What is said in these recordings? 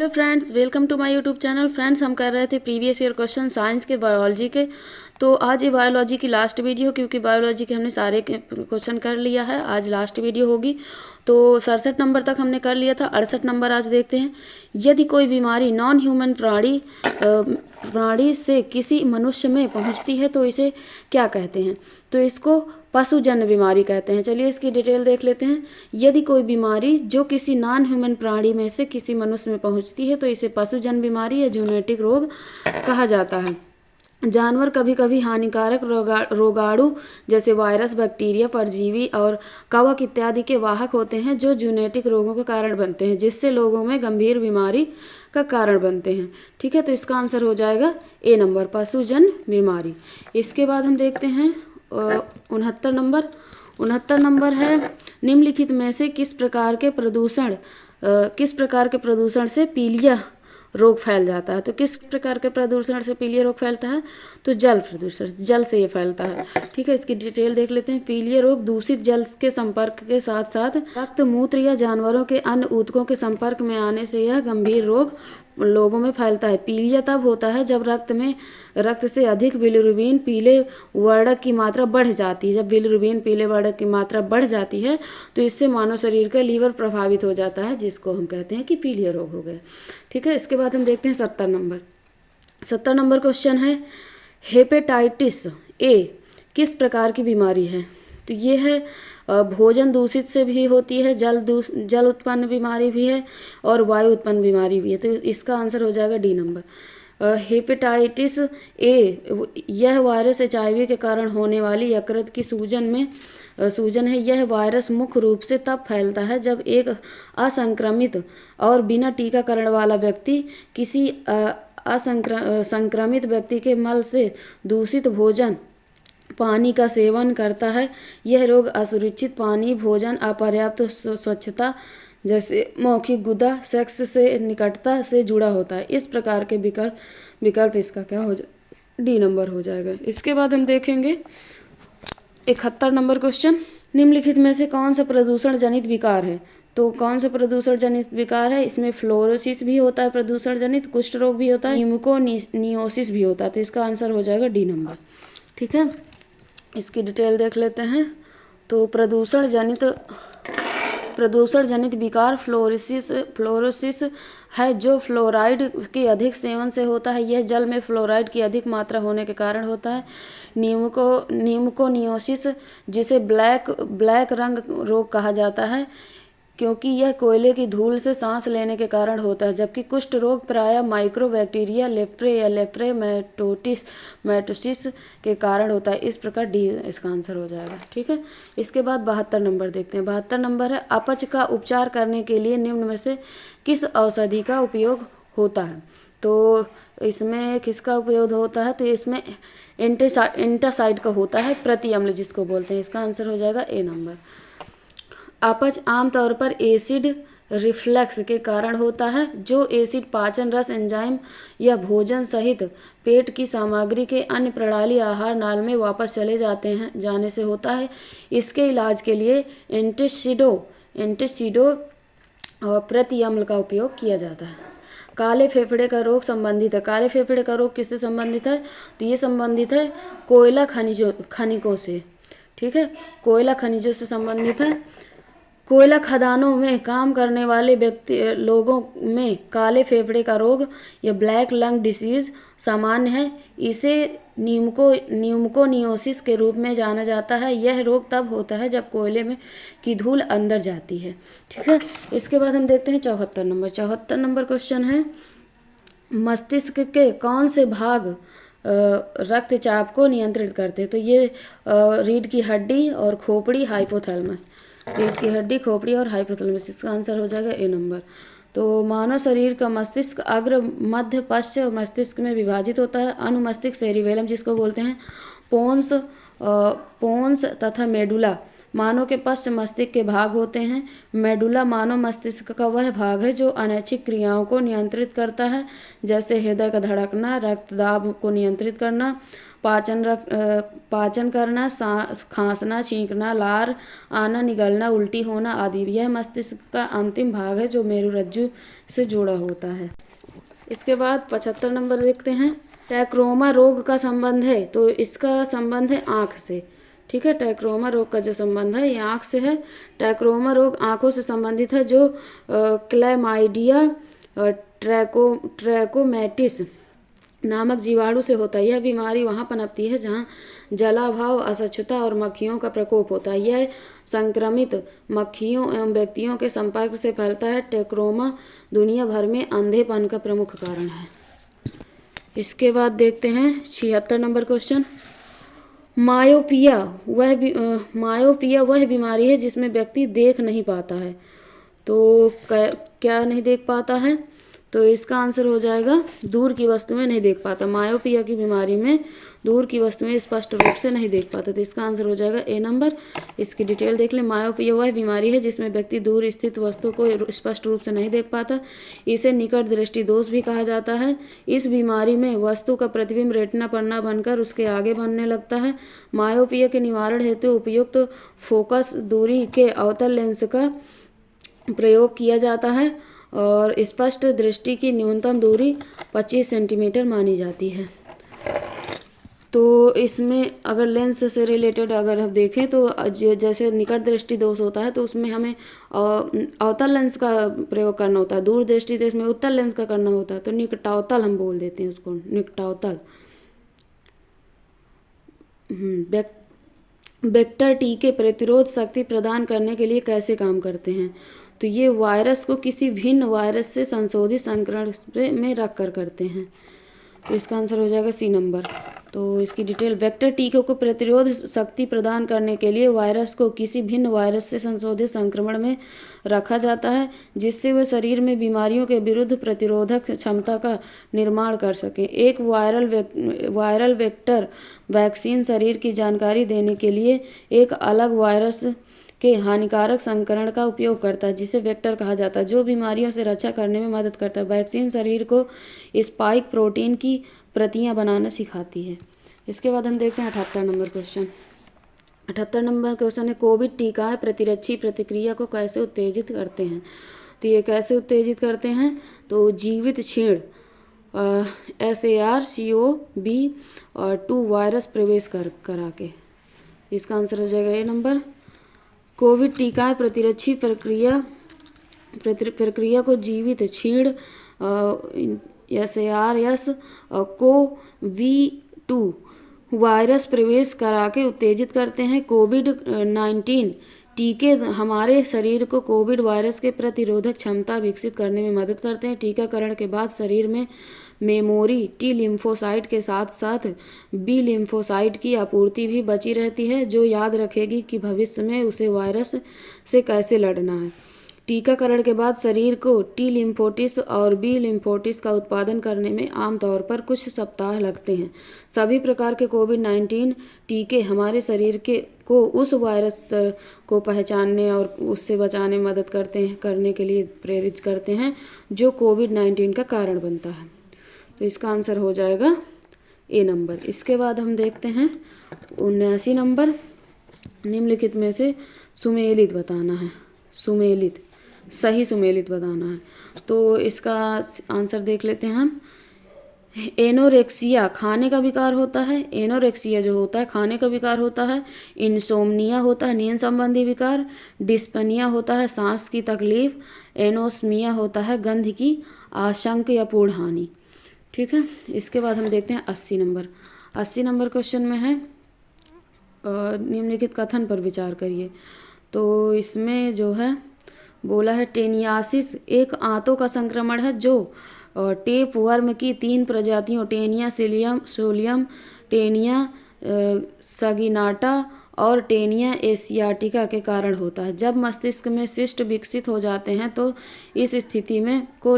Hello friends, welcome to my YouTube channel. Friends, हम कर रहे थे प्रीवियस ईयर क्वेश्चन साइंस के, बायोलॉजी के। तो आज ये बायोलॉजी की लास्ट वीडियो, क्योंकि बायोलॉजी के हमने सारे क्वेश्चन कर लिया है। आज लास्ट वीडियो होगी। तो 67 नंबर तक हमने कर लिया था। 68 नंबर आज देखते हैं। यदि कोई बीमारी नॉन ह्यूमन प्राणी से किसी मनुष्य में पहुंचती है तो इसे क्या कहते हैं? तो इसको पशुजन्य बीमारी कहते हैं। चलिए इसकी डिटेल देख लेते हैं। यदि कोई बीमारी जो किसी नॉन ह्यूमन प्राणी में से किसी मनुष्य में पहुंचती है तो इसे पशुजन्य बीमारी या जूनोटिक रोग कहा जाता है। जानवर कभी कभी हानिकारक रोगाणु जैसे वायरस, बैक्टीरिया, परजीवी और कवक इत्यादि के वाहक होते हैं जो जूनोटिक रोगों का कारण बनते हैं, जिससे लोगों में गंभीर बीमारी का कारण बनते हैं। ठीक है, तो इसका आंसर हो जाएगा ए नंबर, पशुजन्य बीमारी। इसके बाद हम देखते हैं 69 नंबर है, निम्नलिखित में से किस प्रकार के प्रदूषण से पीलिया रोग फैल जाता है? तो किस प्रकार के प्रदूषण से पीलिया रोग फैलता है? तो जल प्रदूषण, जल से ये फैलता है। ठीक है, इसकी डिटेल देख लेते हैं। पीलिया रोग दूषित जल के संपर्क के साथ साथ रक्त, मूत्र या जानवरों के अन्य ऊतकों के संपर्क में आने से यह गंभीर रोग लोगों में फैलता है। पीलिया तब होता है जब रक्त से अधिक बिलिरुबिन पीले वर्णक की मात्रा बढ़ जाती है। जब बिलिरुबिन पीले वर्णक की मात्रा बढ़ जाती है तो इससे मानव शरीर का लीवर प्रभावित हो जाता है, जिसको हम कहते हैं कि पीलिया रोग हो गया। ठीक है, इसके बाद हम देखते हैं 70 नंबर क्वेश्चन है, हेपेटाइटिस ए किस प्रकार की बीमारी है? तो ये है भोजन दूषित से भी होती है, जल उत्पन्न बीमारी भी है और वायु उत्पन्न बीमारी भी है। तो इसका आंसर हो जाएगा डी नंबर। हेपेटाइटिस ए यह वायरस HIV के कारण होने वाली यकृत की सूजन है। यह वायरस मुख्य रूप से तब फैलता है जब एक असंक्रमित और बिना टीकाकरण वाला व्यक्ति किसी संक्रमित व्यक्ति के मल से दूषित भोजन, पानी का सेवन करता है। यह रोग असुरक्षित पानी, भोजन, अपर्याप्त स्वच्छता जैसे मौखिक गुदा, सेक्स से निकटता से जुड़ा होता है। इस प्रकार के विकल्प इसका क्या हो जाए? डी नंबर हो जाएगा। इसके बाद हम देखेंगे 71 नंबर क्वेश्चन, निम्नलिखित में से कौन सा प्रदूषण जनित विकार है? तो कौन सा प्रदूषण जनित विकार है? इसमें फ्लोरोसिस भी होता है प्रदूषण जनित, कुष्ठ रोग भी होता है, न्यूमोनियोसिस भी होता है। तो इसका आंसर हो जाएगा डी नंबर। ठीक है, इसकी डिटेल देख लेते हैं। तो प्रदूषण जनित विकार फ्लोरोसिस है, जो फ्लोराइड के अधिक सेवन से होता है। यह जल में फ्लोराइड की अधिक मात्रा होने के कारण होता है। न्यूमोनियोसिस जिसे ब्लैक रंग रोग कहा जाता है, क्योंकि यह कोयले की धूल से सांस लेने के कारण होता है। जबकि कुष्ठ रोग प्रायः माइक्रोबैक्टीरिया लेप्रे या लेप्रेमेटोसिस के कारण होता है। इस प्रकार डी इसका आंसर हो जाएगा। ठीक है, इसके बाद 72 नंबर देखते हैं। 72 नंबर है, अपच का उपचार करने के लिए निम्न में से किस औषधि का उपयोग होता है? तो इसमें किसका उपयोग होता है? तो इसमें एंटासाइड का होता है, प्रति अम्ल जिसको बोलते हैं। इसका आंसर हो जाएगा ए नंबर। अपच आमतौर पर एसिड रिफ्लक्स के कारण होता है, जो एसिड पाचन रस एंजाइम या भोजन सहित पेट की सामग्री के अन्य प्रणाली आहार नाल में वापस चले जाने से होता है। इसके इलाज के लिए एंटासिडो प्रति अम्ल का उपयोग किया जाता है। काले फेफड़े का रोग संबंधित है। काले फेफड़े का रोग किससे संबंधित है? तो ये संबंधित है कोयला खनिकों से। ठीक है, कोयला खनिजों से संबंधित है। कोयला खदानों में काम करने वाले लोगों में काले फेफड़े का रोग या ब्लैक लंग डिसीज सामान्य है। इसे न्यूमोनियोसिस के रूप में जाना जाता है। यह रोग तब होता है जब कोयले में की धूल अंदर जाती है। ठीक है, इसके बाद हम देखते हैं 74 नंबर क्वेश्चन है, मस्तिष्क के कौन से भाग रक्तचाप को नियंत्रित करते हैं? तो ये रीढ़ की हड्डी और खोपड़ी, हाइपोथैलेमस। रीढ़ की हड्डी, खोपड़ी और हाइपोथैलेमस। इसका आंसर हो जाएगा ए नंबर। तो मानव शरीर का मस्तिष्क अग्र, मध्य, पश्च मस्तिष्क में विभाजित होता है। अनुमस्तिष्क सेरिबेलम जिसको बोलते हैं, पोन्स तथा मानव के पश्च मस्तिष्क के भाग होते हैं। मेडुला मानव मस्तिष्क का वह भाग है जो अनैच्छिक क्रियाओं को नियंत्रित करता है, जैसे हृदय का धड़कना, रक्तदाब को नियंत्रित करना, पाचन करना, खांसना, छींकना, लार आना, निगलना, उल्टी होना आदि। यह मस्तिष्क का अंतिम भाग है जो मेरुरज्जु से जुड़ा होता है। इसके बाद 75 नंबर देखते हैं। ट्रैकोमा रोग का संबंध है, तो इसका संबंध है आँख से। ठीक है, ट्रैकोमा रोग का जो संबंध है ये आँख से है। ट्रैकोमा रोग आँखों से संबंधित है, जो क्लैमाइडिया ट्रैकोमैटिस नामक जीवाणु से होता है। यह बीमारी वहाँ पनपती है जहाँ जलाभाव, अस्वच्छता और मक्खियों का प्रकोप होता है। यह संक्रमित मक्खियों एवं व्यक्तियों के संपर्क से फैलता है। ट्रैकोमा दुनिया भर में अंधेपन का प्रमुख कारण है। इसके बाद देखते हैं 76 नंबर क्वेश्चन। मायोपिया वह बीमारी है जिसमें व्यक्ति देख नहीं पाता है। तो क्या नहीं देख पाता है? तो इसका आंसर हो जाएगा दूर की वस्तुएं नहीं देख पाता। मायोपिया की बीमारी में दूर की वस्तुएं स्पष्ट रूप से नहीं देख पाता, तो इसका आंसर हो जाएगा ए नंबर। इसकी डिटेल देख लें। मायोपिया वह बीमारी है जिसमें व्यक्ति दूर स्थित वस्तु को स्पष्ट रूप से नहीं देख पाता। इसे निकट दृष्टि दोष भी कहा जाता है। इस बीमारी में वस्तु का प्रतिबिंब रेटिना पन्ना बनकर उसके आगे बनने लगता है। मायोपिया के निवारण हेतु उपयुक्त फोकस दूरी के अवतल लेंस का प्रयोग किया जाता है और स्पष्ट दृष्टि की न्यूनतम दूरी 25 सेंटीमीटर मानी जाती है। तो इसमें अगर लेंस से रिलेटेड अगर हम देखें तो जैसे निकट दृष्टि दोष होता है तो उसमें हमें अवतल लेंस का प्रयोग करना होता है। दूर दृष्टि दोष में उत्तल लेंस का करना होता है, तो निकटावतल हम बोल देते हैं उसको, निकटावतल। वेक्टर टीके प्रतिरोध शक्ति प्रदान करने के लिए कैसे काम करते हैं? तो ये वायरस को किसी भिन्न वायरस से संशोधित संकरण में रख कर करते हैं। तो इसका आंसर हो जाएगा सी नंबर। तो इसकी डिटेल। वेक्टर टीकों को प्रतिरोध शक्ति प्रदान करने के लिए वायरस को किसी भिन्न वायरस से संशोधित संक्रमण में रखा जाता है, जिससे वह शरीर में बीमारियों के विरुद्ध प्रतिरोधक क्षमता का निर्माण कर सके। एक वायरल वेक्टर वैक्सीन शरीर की जानकारी देने के लिए एक अलग वायरस के हानिकारक संकरण का उपयोग करता है, जिसे वेक्टर कहा जाता है, जो बीमारियों से रक्षा करने में मदद करता है। वैक्सीन शरीर को स्पाइक प्रोटीन की प्रतियां बनाना सिखाती है। इसके बाद हम देखते हैं 78 नंबर क्वेश्चन। 78 नंबर क्वेश्चन है कोविड टीकाएं प्रतिरक्षी प्रतिक्रिया को कैसे उत्तेजित करते हैं? तो ये कैसे उत्तेजित करते हैं? तो जीवित क्षीण SARS-CoV-2 वायरस प्रवेश करा के। इसका आंसर हो जाएगा ए नंबर। कोविड टीकाएं प्रतिरक्षी प्रक्रिया को जीवित क्षीण SARS-CoV-2 वायरस प्रवेश करा के उत्तेजित करते हैं। कोविड-19 टीके हमारे शरीर को कोविड वायरस के प्रतिरोधक क्षमता विकसित करने में मदद करते हैं। टीकाकरण के बाद शरीर में मेमोरी टी लिम्फोसाइट के साथ साथ बी लिम्फोसाइट की आपूर्ति भी बची रहती है, जो याद रखेगी कि भविष्य में उसे वायरस से कैसे लड़ना है। टीकाकरण के बाद शरीर को टी लिम्फोटिस और बी लिम्फोटिस का उत्पादन करने में आमतौर पर कुछ सप्ताह लगते हैं। सभी प्रकार के कोविड-19 टीके हमारे शरीर को उस वायरस को पहचानने और उससे बचाने में मदद करने के लिए प्रेरित करते हैं, जो कोविड-19 का कारण बनता है। तो इसका आंसर हो जाएगा ए नंबर। इसके बाद हम देखते हैं 79 नंबर। निम्नलिखित में से सुमेलित बताना है। सही सुमेलित बताना है। तो इसका आंसर देख लेते हैं हम। एनोरेक्सिया खाने का विकार होता है। एनोरेक्सिया जो होता है खाने का विकार होता है। इंसोम्निया होता है नींद संबंधी विकार। डिस्पनिया होता है सांस की तकलीफ। एनोस्मिया होता है गंध की आशंका या पूर्ण हानि। ठीक है, इसके बाद हम देखते हैं 80 नंबर। 80 नंबर क्वेश्चन में है निम्नलिखित कथन पर विचार करिए। तो इसमें जो है बोला है टेनियासिस एक आंतों का संक्रमण है जो टेप वर्म की 3 प्रजातियों टेनिया सोलियम, टेनिया सगिनाटा और टेनिया एशियाटिका के कारण होता है। जब मस्तिष्क में सिस्ट विकसित हो जाते हैं तो इस स्थिति में को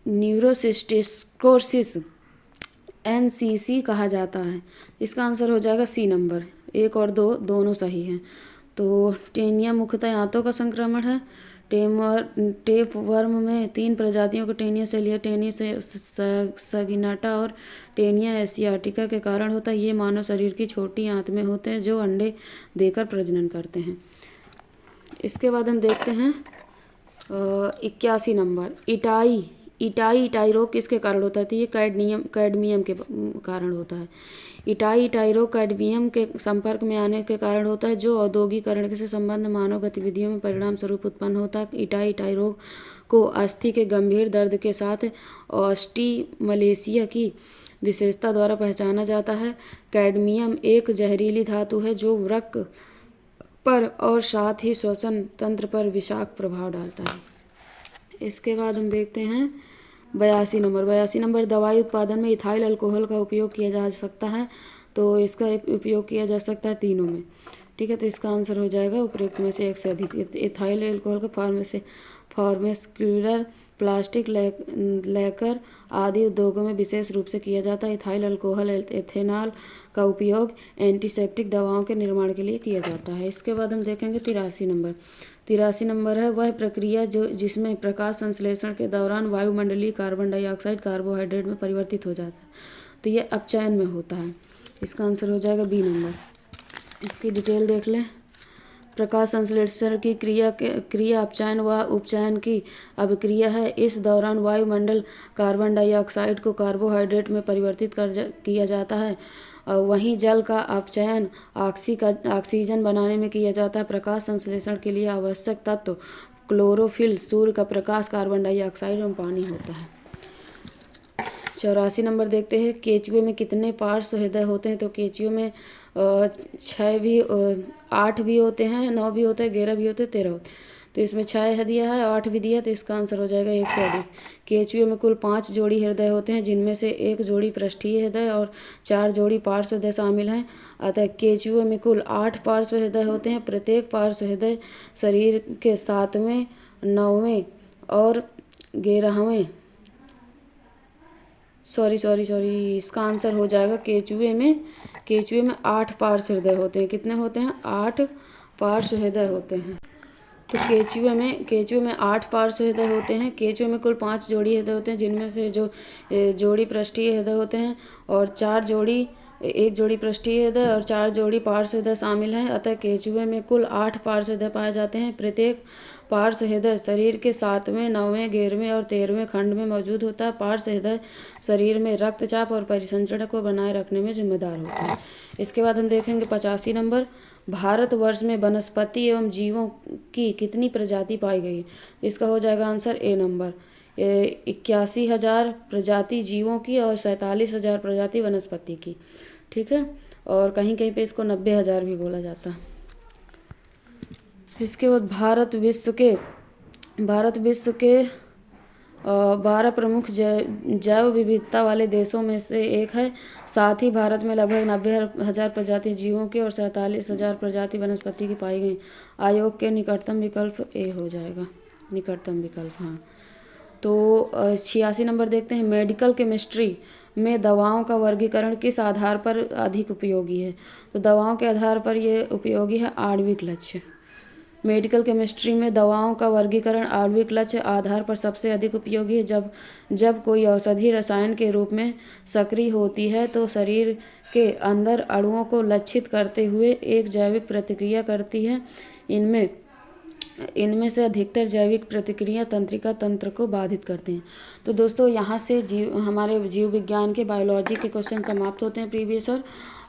न्यूरोसिस्टिकोसिस NCC कहा जाता है। इसका आंसर हो जाएगा सी नंबर। 1 और 2 दोनों सही हैं। तो टेनिया मुख्यतः आंतों का संक्रमण है। टेप वर्म में 3 प्रजातियों के टेनिया सेलिया, टेनिया सगिनाटा और टेनिया एशियाटिका के कारण होता है। ये मानव शरीर की छोटी आंत में होते हैं जो अंडे देकर प्रजनन करते हैं। इसके बाद हम देखते हैं 81 नंबर, इटाई रोग किसके कारण होता है? तो ये कैडमियम के कारण होता है। इटाई रोग कैडमियम के संपर्क में आने के कारण होता है, जो औद्योगिकरण से संबंध मानव गतिविधियों में परिणाम स्वरूप उत्पन्न होता है। इटाई रोग को अस्थि के गंभीर दर्द के साथ ऑस्टिमलेशिया की विशेषता द्वारा पहचाना जाता है। कैडमियम एक जहरीली धातु है जो वृक्क पर और साथ ही श्वसन तंत्र पर विषाक्त प्रभाव डालता है। इसके बाद हम देखते हैं 82 नंबर, दवाई उत्पादन में इथाइल अल्कोहल का उपयोग किया जा सकता है। तो इसका उपयोग किया जा सकता है तीनों में, ठीक है। तो इसका आंसर हो जाएगा उपरोक्त में से एक से अधिक। इथाइल अल्कोहल का फार्मास्यूटिकल, प्लास्टिक, लैकर आदि उद्योगों में विशेष रूप से किया जाता है। इथाइल अल्कोहल एथेनॉल का उपयोग एंटीसेप्टिक दवाओं के निर्माण के लिए किया जाता है। इसके बाद हम देखेंगे 83 नंबर है वह प्रक्रिया जिसमें प्रकाश संश्लेषण के दौरान वायुमंडलीय कार्बन डाइऑक्साइड कार्बोहाइड्रेट में परिवर्तित हो जाता है। तो ये अपचयन में होता है। इसका आंसर हो जाएगा बी नंबर। इसकी डिटेल देख लें। प्रकाश संश्लेषण की क्रिया अपचयन व उपचयन की अभिक्रिया है। इस दौरान वायुमंडल कार्बन डाइऑक्साइड को कार्बोहाइड्रेट में परिवर्तित किया जाता है। वहीं जल का अपचयन ऑक्सीजन बनाने में किया जाता है। प्रकाश संश्लेषण के लिए आवश्यक तत्व क्लोरोफिल, सूर्य का प्रकाश, कार्बन डाइऑक्साइड और पानी होता है। 84 नंबर देखते हैं, केचुए में कितने पार्श्व हृदय होते हैं? तो केचुए में 8 भी होते हैं, 9 भी होते हैं, 11 भी होते हैं, 13 होते हैं। तो इसमें 6 दिया है, 8 भी दिया, तो इसका आंसर हो जाएगा 1 से अधिक। केचुए में कुल 5 जोड़ी हृदय होते हैं, जिनमें से 1 जोड़ी पृष्ठीय हृदय और 4 जोड़ी पार्श्व हृदय शामिल हैं। अतः केचुए में कुल 8 पार्श्व हृदय होते हैं। प्रत्येक पार्श्व हृदय शरीर के 7वें, 9वें और 11वें इसका आंसर हो जाएगा केचुए में 8 पार्श्व हृदय होते हैं। कितने होते हैं? 8 पार्श्व हृदय होते हैं। तो केचुए में 8 पार्श्व हृदय होते हैं। केचुए में कुल 5 जोड़ी हृदय होते हैं, जिनमें से जो जोड़ी पृष्ठीय हृदय होते हैं और 1 जोड़ी पृष्ठीय हृदय और 4 जोड़ी पार्श्व हृदय शामिल हैं। अतः केचुए में कुल 8 पार्श्व हृदय पाए जाते हैं। प्रत्येक पार्श्व हृदय शरीर के 7वें, 9वें, 11वें और 13वें खंड में मौजूद होता है। पार्श्व हृदय शरीर में रक्तचाप और परिसंचरण को बनाए रखने में जिम्मेदार होता है। इसके बाद हम देखेंगे 85 नंबर, भारतवर्ष में वनस्पति एवं जीवों की कितनी प्रजाति पाई गई? इसका हो जाएगा आंसर ए नंबर। 81,000 प्रजाति जीवों की और 47,000 प्रजाति वनस्पति की, ठीक है। और कहीं कहीं पे इसको 90,000 भी बोला जाता है। इसके बाद भारत विश्व के 12 प्रमुख जैव विविधता वाले देशों में से एक है। साथ ही भारत में लगभग 90,000 प्रजाति जीवों की और 47,000 प्रजाति वनस्पति की पाई गई। आयोग के निकटतम विकल्प ए हो जाएगा, निकटतम विकल्प, हाँ। तो 86 नंबर देखते हैं, मेडिकल केमिस्ट्री में दवाओं का वर्गीकरण किस आधार पर अधिक उपयोगी है? तो दवाओं के आधार पर ये उपयोगी है आणविक लक्ष्य। मेडिकल केमिस्ट्री में दवाओं का वर्गीकरण आणविक लक्ष्य आधार पर सबसे अधिक उपयोगी है। जब कोई औषधि रसायन के रूप में सक्रिय होती है तो शरीर के अंदर अणुओं को लक्षित करते हुए एक जैविक प्रतिक्रिया करती है। इनमें से अधिकतर जैविक प्रतिक्रिया तंत्रिका तंत्र को बाधित करते हैं। तो दोस्तों यहाँ से हमारे जीव विज्ञान के बायोलॉजी के क्वेश्चन समाप्त होते हैं प्रीवियस ईयर।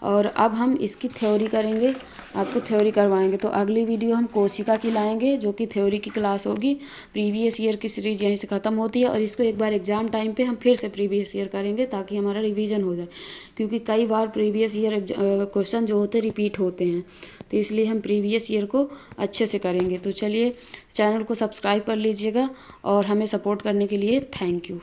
और अब हम इसकी थ्योरी करेंगे, आपको थ्योरी करवाएंगे। तो अगली वीडियो हम कोशिका की लाएंगे, जो कि थ्योरी की क्लास होगी। प्रीवियस ईयर की सीरीज यहीं से ख़त्म होती है और इसको एक बार एग्जाम टाइम पे हम फिर से प्रीवियस ईयर करेंगे, ताकि हमारा रिवीजन हो जाए, क्योंकि कई बार प्रीवियस ईयर क्वेश्चन जो होते हैं रिपीट होते हैं। तो इसलिए हम प्रीवियस ईयर को अच्छे से करेंगे। तो चलिए, चैनल को सब्सक्राइब कर लीजिएगा और हमें सपोर्ट करने के लिए थैंक यू।